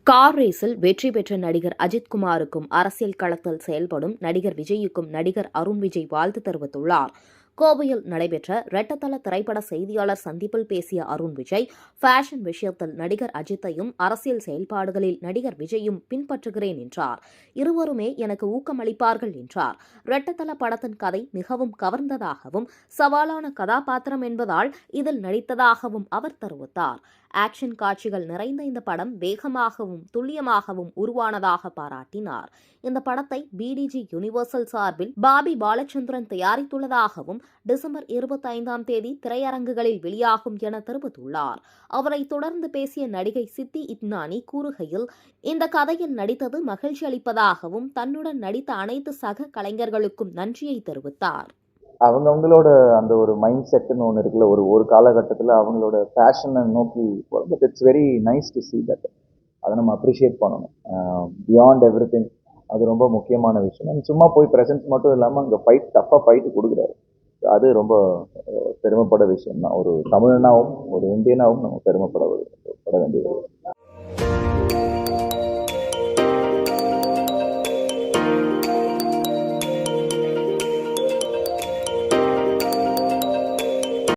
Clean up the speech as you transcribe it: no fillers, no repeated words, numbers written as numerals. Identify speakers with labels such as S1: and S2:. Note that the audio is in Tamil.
S1: கார் ரேஸில் வெற்றி பெற்ற நடிகர் அஜித்குமாருக்கும் அரசியல் களத்தில் செயல்படும் நடிகர் விஜய்க்கும் நடிகர் அருண் விஜய் வாழ்த்து தெரிவித்துள்ளார். கோவையில் நடைபெற்ற ரெட்டத்தல திரைப்பட செய்தியாளர் சந்திப்பில் பேசிய அருண் விஜய், ஃபேஷன் விஷயத்தில் நடிகர் அஜித்தையும் அரசியல் செயல்பாடுகளில் நடிகர் விஜயும் பின்பற்றுகிறேன் என்றார். இருவருமே எனக்கு ஊக்கமளிப்பார்கள் என்றார். ரெட்டத்தல படத்தின் கதை மிகவும் கவர்ந்ததாகவும் சவாலான கதாபாத்திரம் என்பதால் இதில் நடித்ததாகவும் அவர் தெரிவித்தார். ஆக்ஷன் காட்சிகள் நிறைந்த இந்த படம் வேகமாகவும் துல்லியமாகவும் உருவானதாக பாராட்டினார். இந்த படத்தை பிடிஜி யூனிவர்சல் சார்பில் பாபி பாலச்சந்திரன் தயாரித்துள்ளதாகவும் டிசம்பர் 25ஆம் தேதி திரையரங்குகளில் வெளியாகும் என தெரிவித்துள்ளார். அவரை தொடர்ந்து பேசிய நடிகை சித்தி இத்னானி கூறுகையில், இந்த கதையில் நடித்தது மகிழ்ச்சி அளிப்பதாகவும் தன்னுடன் நடித்த அனைத்து சக கலைஞர்களுக்கும் நன்றியை தெரிவித்தார்.
S2: அவங்களோட அந்த ஒரு மைண்ட் செட்டுன்னு ஒன்று இருக்குல்ல, ஒரு காலகட்டத்தில் அவங்களோட பேஷனை நோக்கி, but it's very nice to see that. அதை நம்ம அப்ரிஷியேட் பண்ணணும். பியாண்ட் எவ்ரி திங், அது ரொம்ப முக்கியமான விஷயம். சும்மா போய் ப்ரெசன்ஸ் மட்டும் இல்லாமல் அங்கே டஃப்பாக ஃபைட்டு கொடுக்குறாரு. அது ரொம்ப பெருமைப்பட விஷயம் தான். ஒரு தமிழனாகவும் ஒரு இந்தியனாகவும் நம்ம பெருமைப்பட வேண்டியது.